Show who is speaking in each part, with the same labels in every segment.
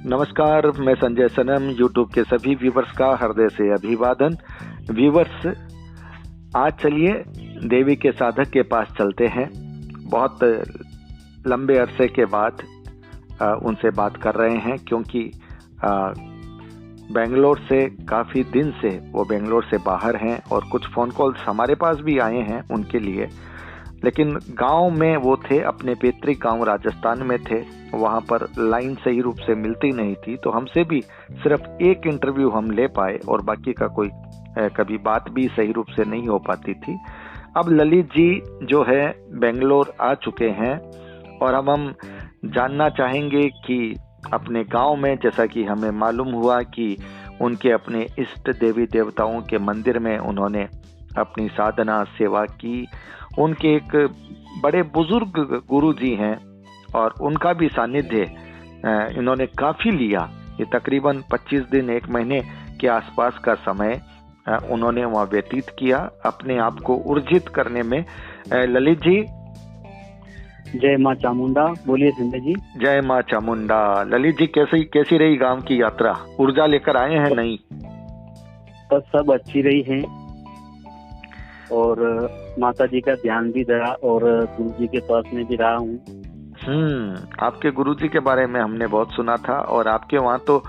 Speaker 1: नमस्कार, मैं संजय सनम। यूट्यूब के सभी व्यूवर्स का हृदय से अभिवादन। व्यूवर्स, आज चलिए देवी के साधक के पास चलते हैं। बहुत लंबे अरसे के बाद उनसे बात कर रहे हैं, क्योंकि बेंगलोर से काफ़ी दिन से वो बेंगलोर से बाहर हैं और कुछ फ़ोन कॉल्स हमारे पास भी आए हैं उनके लिए। लेकिन गांव में वो थे, अपने पैतृक गांव राजस्थान में थे। वहाँ पर लाइन सही रूप से मिलती नहीं थी, तो हमसे भी सिर्फ एक इंटरव्यू हम ले पाए और बाकी का कोई कभी बात भी सही रूप से नहीं हो पाती थी। अब ललित जी जो है बेंगलोर आ चुके हैं और हम जानना चाहेंगे कि अपने गांव में, जैसा कि हमें मालूम हुआ कि उनके अपने इष्ट देवी देवताओं के मंदिर में उन्होंने अपनी साधना सेवा की। उनके एक बड़े बुजुर्ग गुरु जी हैं और उनका भी सानिध्य इन्होंने काफ़ी लिया। ये तकरीबन 25 दिन, 1 महीने के आसपास का समय उन्होंने वहाँ व्यतीत किया अपने आप को ऊर्जित करने में। ललित जी,
Speaker 2: जय माँ चामुंडा। बोलिए संजय जी।
Speaker 1: जय माँ चामुंडा। ललित जी, कैसी रही गांव की यात्रा? ऊर्जा लेकर आए हैं? नहीं,
Speaker 2: बस सब अच्छी रही है और माता जी का ध्यान भी रहा और गुरु जी के पास में भी रहा हूँ।
Speaker 1: आपके गुरुजी के बारे में हमने बहुत सुना था और आपके वहाँ तो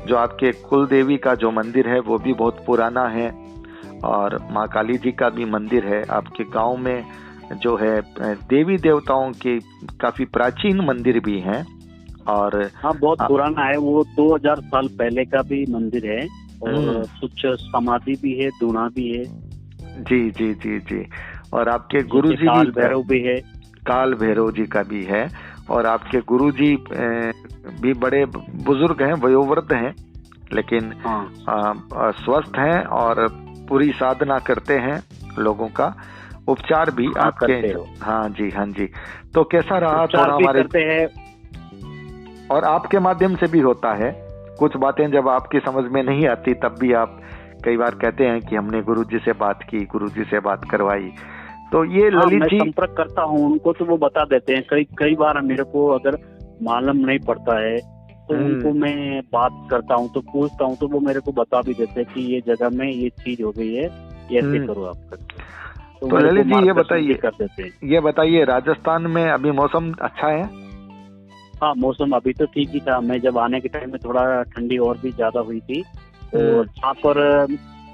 Speaker 1: जो आपके कुल देवी का जो मंदिर है वो भी बहुत पुराना है और माँ काली जी का भी मंदिर है। आपके गांव में जो है देवी देवताओं के काफी प्राचीन मंदिर भी हैं और
Speaker 2: हाँ, बहुत पुराना है। वो 2000 साल पहले का भी मंदिर है और कुछ समाधि भी है, दूना भी है।
Speaker 1: जी जी जी जी। और आपके गुरुजी
Speaker 2: काल भैरव भी है।
Speaker 1: काल भैरव जी का भी है और आपके गुरुजी भी बड़े बुजुर्ग हैं, वयोवृद्ध हैं, लेकिन स्वस्थ हैं और पूरी साधना करते हैं। लोगों का उपचार भी आपके हाँ जी। तो कैसा रहा थोड़ा हमारे
Speaker 2: करते हैं
Speaker 1: और आपके माध्यम से भी होता है। कुछ बातें जब आपकी समझ में नहीं आती तब भी आप कई बार कहते हैं कि हमने गुरुजी से बात की, गुरुजी से बात करवाई। तो ये ललित जी,
Speaker 2: मैं संपर्क करता हूँ उनको, तो वो बता देते हैं। कई बार मेरे को अगर मालूम नहीं पड़ता है तो उनको मैं बात करता हूँ, तो पूछता हूँ, तो वो मेरे को बता भी देते हैं कि ये जगह में ये चीज हो गई है, ये ऐसे करो आप।
Speaker 1: तो ललित जी ये बताइए राजस्थान में अभी मौसम अच्छा है?
Speaker 2: हाँ, मौसम अभी तो ठीक ही था। मैं जब आने के टाइम में थोड़ा ठंडी और भी ज्यादा हुई थी और जहाँ पर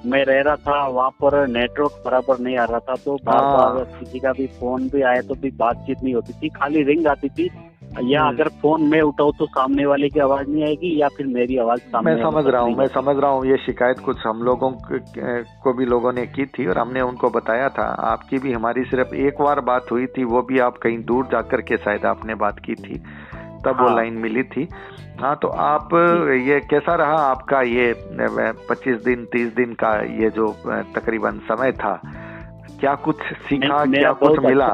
Speaker 2: मैं रह रहा था वहाँ पर नेटवर्क बराबर नहीं आ रहा था, तो बार बार किसी का भी फोन भी आया तो भी बातचीत नहीं होती थी, खाली रिंग आती थी। या अगर फोन में उठाओ तो सामने वाले की आवाज नहीं आएगी या फिर मेरी आवाज सामने।
Speaker 1: मैं समझ रहा हूँ ये शिकायत कुछ हम लोगों को भी लोगों ने की थी और हमने उनको बताया था। आपकी भी हमारी सिर्फ एक बार बात हुई थी, वो भी आप कहीं दूर जाकर के शायद आपने बात की थी, तब वो लाइन मिली थी। हाँ, तो आप ये कैसा रहा आपका ये 25 दिन 30 दिन का ये जो तकरीबन समय था? क्या कुछ सीखा, क्या कुछ मिला?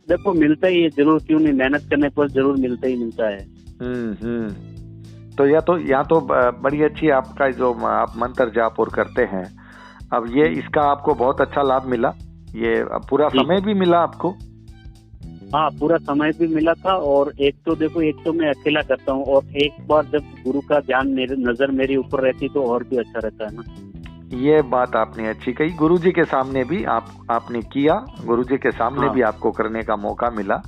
Speaker 2: देखो, मिलता ही है जरूर, क्यों नहीं, मेहनत करने पर जरूर मिलता ही मिलता है।
Speaker 1: तो यहाँ तो बड़ी अच्छी आपका जो आप मंत्र जाप और करते हैं, अब ये इसका आपको बहुत अच्छा लाभ मिला। ये पूरा समय भी मिला आपको?
Speaker 2: हाँ, पूरा समय भी मिला था। और एक तो मैं अकेला करता हूँ और एक बार जब गुरु का ध्यान नजर मेरी ऊपर रहती तो और भी अच्छा रहता है ना।
Speaker 1: ये बात आपने अच्छी कही। गुरुजी के सामने भी आपने किया, गुरुजी के सामने भी आपको करने का मौका मिला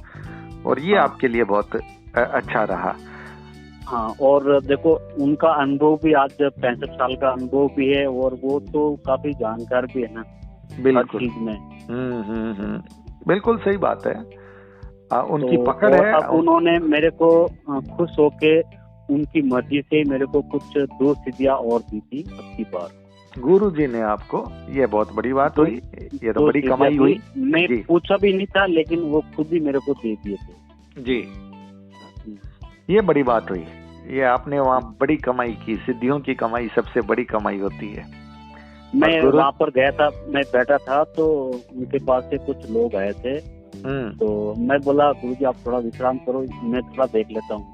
Speaker 1: और ये आपके लिए बहुत अच्छा रहा।
Speaker 2: हाँ, और देखो उनका अनुभव भी, आज 65 साल का अनुभव भी है और वो तो काफी जानकार भी है ना।
Speaker 1: बिल्कुल
Speaker 2: चीज में
Speaker 1: बिल्कुल सही बात है। उनकी पकड़ है।
Speaker 2: अब उन्होंने मेरे को खुश होके उनकी मर्जी से मेरे को कुछ 2 सिद्धियां और दी थी अब की बार।
Speaker 1: गुरु जी ने आपको, ये बहुत बड़ी बात हुई, ये तो बड़ी कमाई हुई।
Speaker 2: मैं पूछा भी नहीं था, लेकिन वो खुद ही मेरे को दे दिए थे
Speaker 1: जी। ये बड़ी बात हुई, ये आपने वहाँ बड़ी कमाई की। सिद्धियों की कमाई सबसे बड़ी कमाई होती है।
Speaker 2: मैं वहाँ पर गया था, मैं बैठा था तो उनके पास से कुछ लोग आए थे, तो मैं बोला गुरुजी आप थोड़ा विश्राम करो, मैं थोड़ा देख लेता हूँ।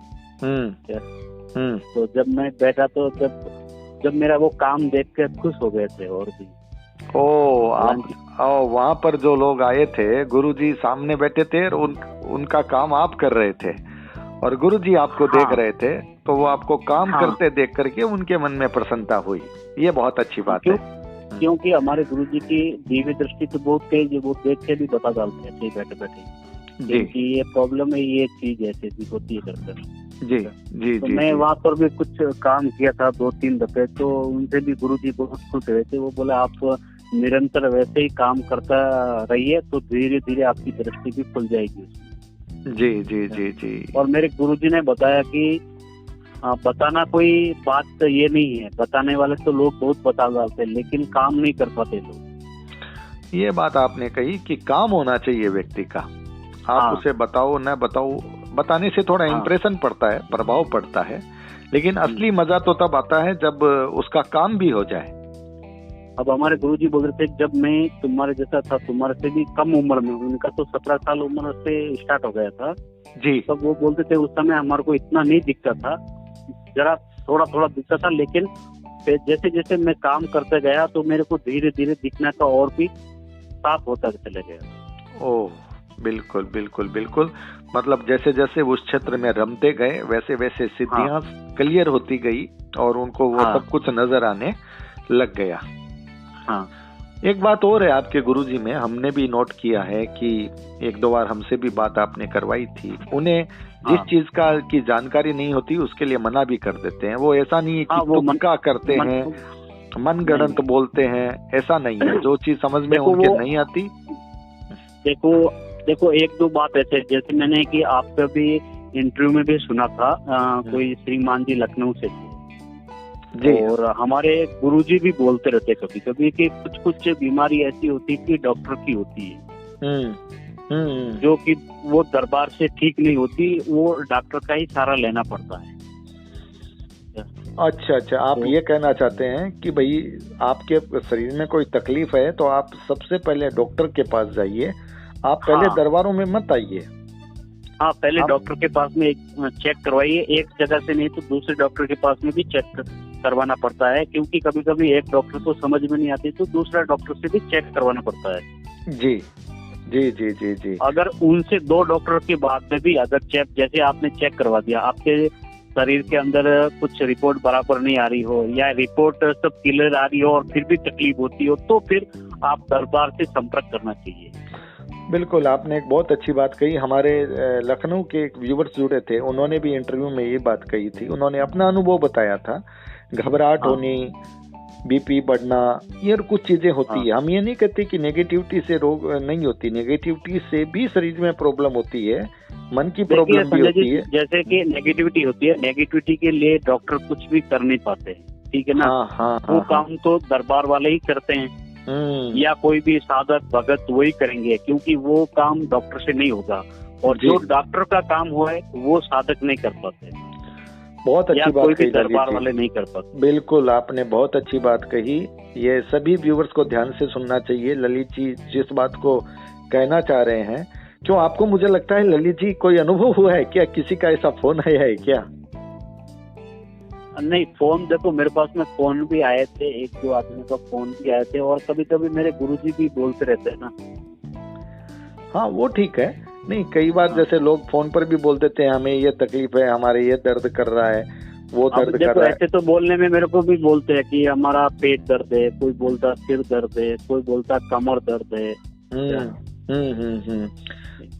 Speaker 2: तो जब मैं बैठा तो जब मेरा वो काम देख के खुश हो गए थे और भी।
Speaker 1: वहाँ पर जो लोग आए थे, गुरुजी सामने बैठे थे और उनका काम आप कर रहे थे और गुरुजी आपको देख रहे थे तो वो आपको काम करते देख करके उनके मन में प्रसन्नता हुई। ये बहुत अच्छी बात है।
Speaker 2: क्योंकि हमारे गुरुजी की दिव्य दृष्टि तो बहुत तेज है, वो देख के भी बता डालते हैं बैठे बैठे क्योंकि ये प्रॉब्लम है, ये चीज ऐसी होती है करते।
Speaker 1: जी जी
Speaker 2: तो
Speaker 1: जी,
Speaker 2: मैं वहाँ पर भी कुछ काम किया था 2-3 दफे, तो उनसे भी गुरुजी बहुत खुश हुए थे। वो बोले आप निरंतर वैसे ही काम करता रहिए तो धीरे धीरे आपकी दृष्टि भी खुल जाएगी।
Speaker 1: जी जी जी जी।
Speaker 2: और मेरे गुरुजी ने बताया कि बताना कोई बात ये नहीं है, बताने वाले तो लोग बहुत बता डालते हैं लेकिन काम नहीं कर पाते लोग।
Speaker 1: ये बात आपने कही कि काम होना चाहिए व्यक्ति का। आप उसे बताओ न बताओ, बताने से थोड़ा इम्प्रेशन पड़ता है, प्रभाव पड़ता है, लेकिन असली मजा तो तब आता है जब उसका काम भी हो जाए।
Speaker 2: अब हमारे गुरुजी बोल रहे थे जब मैं तुम्हारे जैसा था, तुम्हारे से भी कम उम्र में, उनका तो 17 साल उम्र से स्टार्ट हो गया था
Speaker 1: जी।
Speaker 2: तब वो बोलते थे उस समय हमारे को इतना नहीं दिखता था, जरा थोड़ा थोड़ा दिखता था, लेकिन जैसे जैसे मैं काम करते गया तो मेरे को धीरे धीरे दिखने का और भी साफ होता चले गया।
Speaker 1: ओह बिल्कुल बिल्कुल बिल्कुल। मतलब जैसे जैसे उस क्षेत्र में रमते गए वैसे वैसे सिद्धियां क्लियर होती गई और उनको वो सब कुछ नजर आने लग गया। एक बात और है आपके गुरुजी में, हमने भी नोट किया है कि 1-2 बार हमसे भी बात आपने करवाई थी, उन्हें जिस चीज की जानकारी नहीं होती उसके लिए मना भी कर देते हैं। वो ऐसा नहीं है कि वो तुक्का करते हैं, मनगढ़ंत बोलते हैं, ऐसा नहीं है। जो चीज समझ में उनके नहीं आती।
Speaker 2: देखो 1-2 बात ऐसे, जैसे मैंने कि आपका भी इंटरव्यू में भी सुना था, कोई श्रीमान जी लखनऊ से जी, और हमारे गुरुजी भी बोलते रहते कभी कभी कि कुछ कुछ बीमारी ऐसी होती है कि डॉक्टर की होती है, जो कि वो दरबार से ठीक नहीं होती, वो डॉक्टर का ही सहारा लेना पड़ता है।
Speaker 1: अच्छा अच्छा, आप ये कहना चाहते हैं कि भाई आपके शरीर में कोई तकलीफ है तो आप सबसे पहले डॉक्टर के पास जाइए, आप पहले दरबारों में मत आइए।
Speaker 2: हाँ, पहले डॉक्टर के पास में चेक करवाइए, एक जगह से नहीं तो दूसरे डॉक्टर के पास में भी चेक करवाना पड़ता है, क्योंकि कभी कभी एक डॉक्टर को समझ में नहीं आती तो दूसरा डॉक्टर से भी चेक करवाना पड़ता है।
Speaker 1: जी जी जी जी जी।
Speaker 2: अगर उनसे 2 डॉक्टर के बाद में भी अगर चेक, जैसे आपने चेक करवा दिया, आपके शरीर के अंदर कुछ रिपोर्ट बराबर नहीं आ रही हो या रिपोर्ट सब क्लियर आ रही हो और फिर भी तकलीफ होती हो, तो फिर आप दरबार से संपर्क करना चाहिए।
Speaker 1: बिल्कुल, आपने एक बहुत अच्छी बात कही। हमारे लखनऊ के एक व्यूवर्स जुड़े थे, उन्होंने भी इंटरव्यू में ये बात कही थी। उन्होंने अपना अनुभव बताया था, घबराहट होनी, बीपी बढ़ना, ये कुछ चीजें होती है। हम ये नहीं कहते कि नेगेटिविटी से रोग नहीं होती, नेगेटिविटी से भी शरीर में प्रॉब्लम होती है, मन की प्रॉब्लम भी होती है।
Speaker 2: जैसे कि नेगेटिविटी होती है, नेगेटिविटी के लिए डॉक्टर कुछ भी कर नहीं पाते, ठीक है ना। वो काम तो दरबार वाले ही करते हैं, या कोई भी साधक भगत वही करेंगे, क्योंकि वो काम डॉक्टर से नहीं होगा, और जो डॉक्टर का काम हुआ है वो साधक नहीं कर पाते।
Speaker 1: बहुत अच्छी बात कही,
Speaker 2: दरबार वाले नहीं कर पाते।
Speaker 1: बिल्कुल, आपने बहुत अच्छी बात कही। ये सभी व्यूवर्स को ध्यान से सुनना चाहिए। ललित जी जिस बात को कहना चाह रहे हैं, क्यों आपको, मुझे लगता है ललित जी कोई अनुभव हुआ है क्या, किसी का ऐसा फोन आया है क्या?
Speaker 2: नहीं, फोन देखो मेरे पास में फोन भी आए थे, 1-2 आदमी का फोन भी आए थे, और कभी कभी मेरे गुरुजी भी बोलते रहते हैं ना।
Speaker 1: हाँ, वो ठीक है। नहीं, कई बार जैसे लोग फोन पर भी बोल देते हैं हमें ये तकलीफ है, हमारे ये दर्द कर रहा है, वो दर्द कर रहा है।
Speaker 2: ऐसे तो बोलने में मेरे को भी बोलते हैं कि हमारा पेट दर्द है, कोई बोलता सिर दर्द है, कोई बोलता कमर दर्द है।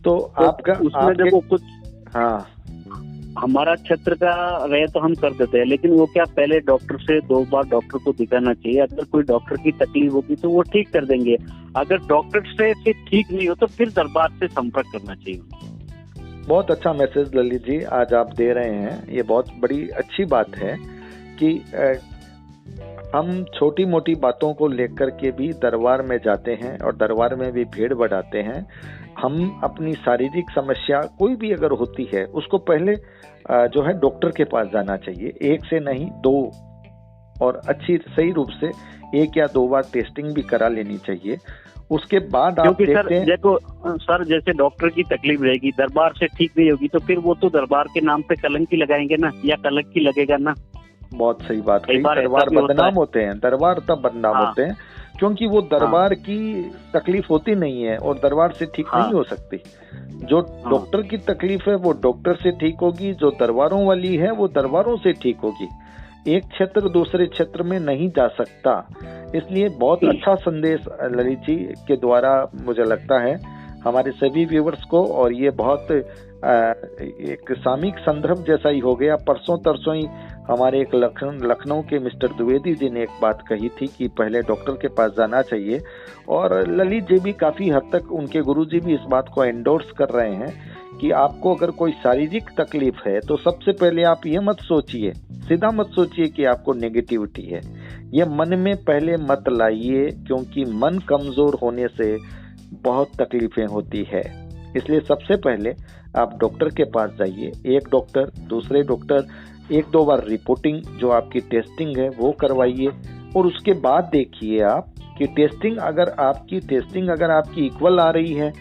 Speaker 1: तो आपका
Speaker 2: उसमें देखो कुछ,
Speaker 1: हाँ,
Speaker 2: हमारा क्षेत्र का रहे तो हम कर देते हैं, लेकिन वो क्या, पहले डॉक्टर से 2 बार डॉक्टर को दिखाना चाहिए। अगर कोई डॉक्टर की तकलीफ होगी तो वो ठीक कर देंगे, अगर डॉक्टर से ठीक नहीं हो तो फिर दरबार से संपर्क करना चाहिए।
Speaker 1: बहुत अच्छा मैसेज ललित जी आज आप दे रहे हैं। ये बहुत बड़ी अच्छी बात है कि हम छोटी मोटी बातों को लेकर के भी दरबार में जाते हैं और दरबार में भी भीड़ बढ़ाते हैं। हम अपनी शारीरिक समस्या कोई भी अगर होती है उसको पहले जो है डॉक्टर के पास जाना चाहिए, 1 से नहीं 2, और अच्छी सही रूप से 1 या 2 बार टेस्टिंग भी करा लेनी चाहिए। उसके बाद आप देखते हैं,
Speaker 2: देखो सर, जैसे डॉक्टर की तकलीफ रहेगी, दरबार से ठीक नहीं होगी तो फिर वो तो दरबार के नाम पे कलंकी लगाएंगे ना, या कलंकी लगेगा ना।
Speaker 1: बहुत सही बात कही। दरबार बदनाम होते हैं, दरबार तब बदनाम होते हैं क्योंकि वो दरबार की तकलीफ होती नहीं है और दरबार से ठीक नहीं हो सकती। जो डॉक्टर की तकलीफ है वो डॉक्टर से ठीक होगी, जो दरबारों वाली है वो दरबारों से ठीक होगी। एक क्षेत्र दूसरे क्षेत्र में नहीं जा सकता। इसलिए बहुत अच्छा संदेश ललित जी के द्वारा मुझे लगता है हमारे सभी व्यूवर्स को, और ये बहुत एक सामयिक संदर्भ जैसा ही हो गया। परसों तरसों ही हमारे एक लखनऊ के मिस्टर द्विवेदी जी ने एक बात कही थी कि पहले डॉक्टर के पास जाना चाहिए, और ललित जी भी काफी हद तक, उनके गुरुजी भी इस बात को एंडोर्स कर रहे हैं कि आपको अगर कोई शारीरिक तकलीफ है तो सबसे पहले आप ये मत सोचिए, सीधा मत सोचिए कि आपको नेगेटिविटी है। ये मन में पहले मत लाइए, क्योंकि मन कमजोर होने से बहुत तकलीफें होती है। इसलिए सबसे पहले आप डॉक्टर के पास जाइए, एक डॉक्टर, दूसरे डॉक्टर, एक दो बार रिपोर्टिंग जो आपकी टेस्टिंग है वो करवाइए, और उसके बाद देखिए आप कि टेस्टिंग अगर आपकी इक्वल आ रही है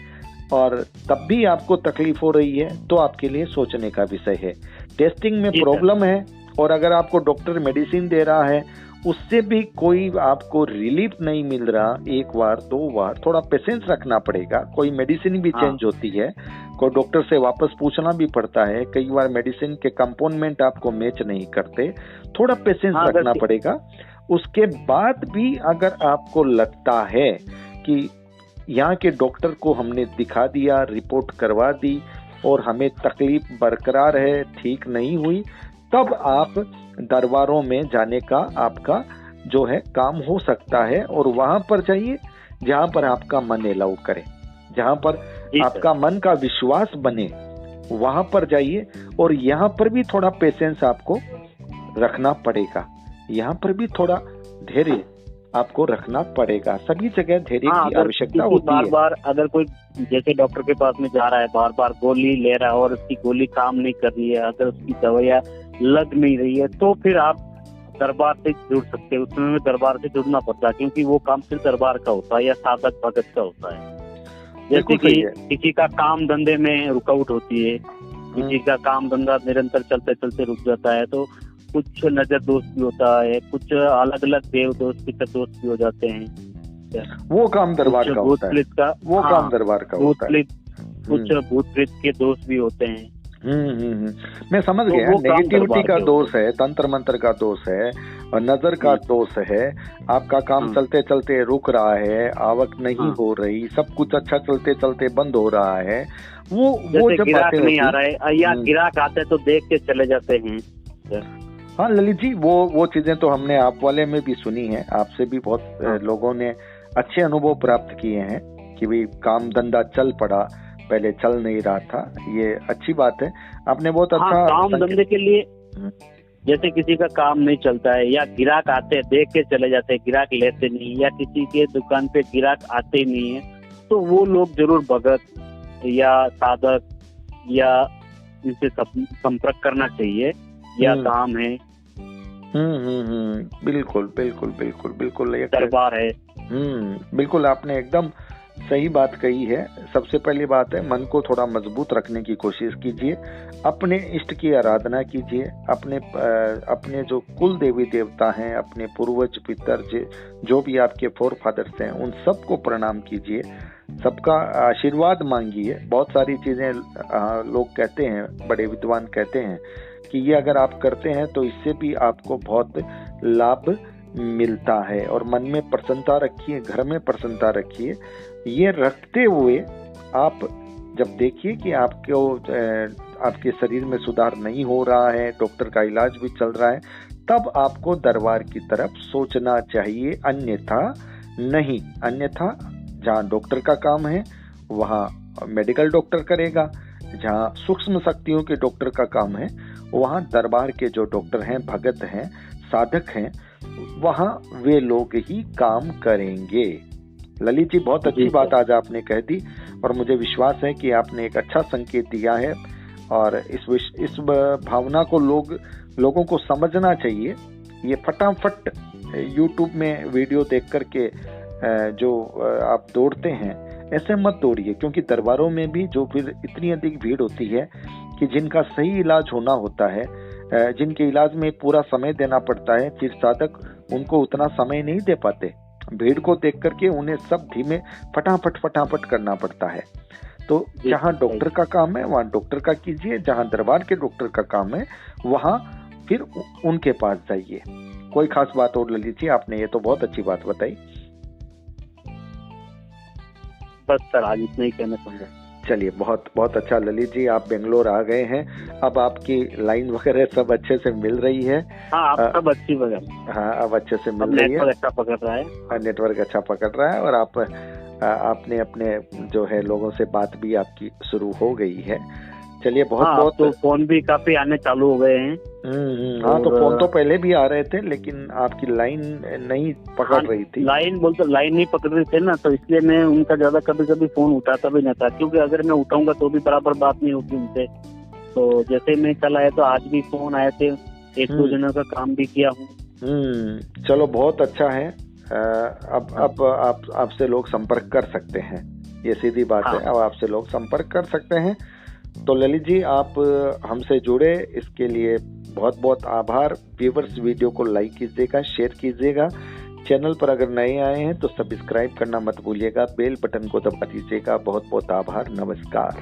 Speaker 1: और तब भी आपको तकलीफ हो रही है तो आपके लिए सोचने का विषय है। टेस्टिंग में प्रॉब्लम है और अगर आपको डॉक्टर मेडिसिन दे रहा है उससे भी कोई आपको रिलीफ नहीं मिल रहा, एक बार दो बार थोड़ा पेशेंस रखना पड़ेगा। कोई मेडिसिन भी चेंज होती है, कोई डॉक्टर से वापस पूछना भी पड़ता है, कई बार मेडिसिन के कंपोनेंट आपको मैच नहीं करते, थोड़ा पेशेंस रखना पड़ेगा। उसके बाद भी अगर आपको लगता है कि यहाँ के डॉक्टर को हमने दिखा दिया, रिपोर्ट करवा दी और हमें तकलीफ बरकरार है, ठीक नहीं हुई, तब आप दरबारों में जाने का आपका जो है काम हो सकता है। और वहां पर जाइए जहां पर आपका मन अलाउ करे, जहां पर आपका मन का विश्वास बने, वहां पर जाइए। और यहाँ पर भी थोड़ा पेशेंस आपको रखना पड़ेगा, यहाँ पर भी थोड़ा धैर्य आपको रखना पड़ेगा। सभी जगह धैर्य की आवश्यकता होती है।
Speaker 2: बार बार अगर कोई जैसे डॉक्टर के पास में जा रहा है, बार बार गोली ले रहा है और उसकी गोली काम नहीं कर रही है, अगर उसकी दवाइयाँ लग नहीं रही है, तो फिर आप दरबार से जुड़ सकते हैं। उसमें दरबार से जुड़ना पड़ता है, क्योंकि वो काम सिर्फ दरबार का होता है या साधक भगत का होता है। जैसे कि किसी का काम धंधे में रुकावट होती है, किसी का काम धंधा निरंतर चलते चलते रुक जाता है, तो कुछ नजर दोष भी होता है, कुछ अलग अलग देव दोष, पितर दोष भी हो जाते हैं।
Speaker 1: वो काम दरबार का होता है, वो काम दरबार का होता है।
Speaker 2: कुछ भूत प्रेत के दोष भी होते हैं।
Speaker 1: मैं समझ गया। नेगेटिविटी का दोष है, तंत्र मंत्र का दोष है, और नजर का दोष है। आपका काम चलते चलते रुक रहा है, आवक नहीं हो रही, सब कुछ अच्छा चलते चलते बंद हो रहा है। वो जब
Speaker 2: गिराक नहीं आ रहा है या गिराक आते तो देख के चले जाते हैं।
Speaker 1: हाँ ललित जी, वो चीजें तो हमने आप वाले में भी सुनी है, आपसे भी बहुत लोगों ने अच्छे अनुभव प्राप्त किए हैं कि भाई काम धंधा चल पड़ा, पहले चल नहीं रहा था। ये अच्छी बात है, आपने बहुत अच्छा
Speaker 2: काम धंधे के लिए। जैसे किसी का काम नहीं चलता है या गिराक आते देख के चले जाते हैं, गिराक लेते नहीं, या किसी के दुकान पे गिराक आते नहीं है, तो वो लोग जरूर भगत या साधक या इनसे संपर्क करना चाहिए, या काम है।
Speaker 1: बिल्कुल बिल्कुल बिल्कुल बिल्कुल,
Speaker 2: दरबार है।
Speaker 1: बिल्कुल, आपने एकदम सही बात कही है। सबसे पहली बात है, मन को थोड़ा मजबूत रखने की कोशिश कीजिए, अपने इष्ट की आराधना कीजिए, अपने जो कुल देवी देवता हैं, अपने पूर्वज पितर जो भी आपके फोर फादर्स हैं, उन सबको प्रणाम कीजिए, सबका आशीर्वाद मांगिए। बहुत सारी चीजें लोग कहते हैं, बड़े विद्वान कहते हैं कि ये अगर आप करते हैं तो इससे भी आपको बहुत लाभ मिलता है। और मन में प्रसन्नता रखिए, घर में प्रसन्नता रखिए। ये रखते हुए आप जब देखिए कि आपके शरीर में सुधार नहीं हो रहा है, डॉक्टर का इलाज भी चल रहा है, तब आपको दरबार की तरफ सोचना चाहिए, अन्यथा नहीं। अन्यथा जहाँ डॉक्टर का काम है वहाँ मेडिकल डॉक्टर करेगा, जहाँ सूक्ष्म शक्तियों के डॉक्टर का काम है वहाँ दरबार के जो डॉक्टर हैं, भगत हैं, साधक हैं, वहाँ वे लोग ही काम करेंगे। ललित जी, बहुत अच्छी बात आज आपने कह दी, और मुझे विश्वास है कि आपने एक अच्छा संकेत दिया है, और इस भावना को लोगों को समझना चाहिए। ये फटाफट YouTube में वीडियो देख करके जो आप दौड़ते हैं, ऐसे मत दौड़िए, क्योंकि दरबारों में भी जो फिर इतनी अधिक भीड़ होती है कि जिनका सही इलाज होना होता है, जिनके इलाज में पूरा समय देना पड़ता है, फिर साधक उनको उतना समय नहीं दे पाते। भीड़ को देख करके उन्हें सब धीमे फटाफट करना पड़ता है। तो
Speaker 2: जी,
Speaker 1: जहाँ
Speaker 2: सही।
Speaker 1: डॉक्टर का काम है वहाँ डॉक्टर का कीजिए, जहाँ दरबार के डॉक्टर का काम है वहाँ फिर उनके पास जाइए। कोई खास बात और ललित जी, आपने ये तो बहुत अच्छी बात बताई।
Speaker 2: बस सर, आज इतना ही कहना चाहूंगा।
Speaker 1: चलिए, बहुत बहुत अच्छा ललित जी, आप बेंगलोर आ गए हैं, अब आपकी लाइन वगैरह सब अच्छे से मिल रही है।
Speaker 2: हाँ, आप सब अच्छी वगैरह।
Speaker 1: हाँ, अब अच्छे से
Speaker 2: अब
Speaker 1: मिल रही है,
Speaker 2: नेटवर्क अच्छा पकड़ रहा है।
Speaker 1: नेटवर्क अच्छा पकड़ रहा है, और आपने अपने जो है लोगों से बात भी आपकी शुरू हो गई है। चलिए, बहुत
Speaker 2: हाँ,
Speaker 1: बहुत
Speaker 2: तो फोन भी काफी आने चालू हो गए हैं।
Speaker 1: हाँ, तो
Speaker 2: और
Speaker 1: फोन तो पहले भी आ रहे थे, लेकिन आपकी लाइन नहीं पकड़ रही थी।
Speaker 2: लाइन नहीं पकड़ रही थे ना, तो इसलिए मैं उनका ज्यादा कभी कभी फोन उठाता भी नहीं था, क्योंकि अगर मैं उठाऊंगा तो भी बराबर बात नहीं होती उनसे। तो जैसे मैं कल आया तो आज भी फोन आए थे, एक दो जनों का काम भी किया हूँ।
Speaker 1: चलो, बहुत अच्छा है। अब आप आपसे लोग संपर्क कर सकते हैं, ये सीधी बात है। अब आपसे लोग संपर्क कर सकते हैं। तो ललित जी, आप हमसे जुड़े, इसके लिए बहुत बहुत आभार। व्यूवर्स, वीडियो को लाइक कीजिएगा, शेयर कीजिएगा। चैनल पर अगर नए आए हैं तो सब्सक्राइब करना मत भूलिएगा, बेल बटन को दबा दीजिएगा। बहुत बहुत आभार, नमस्कार।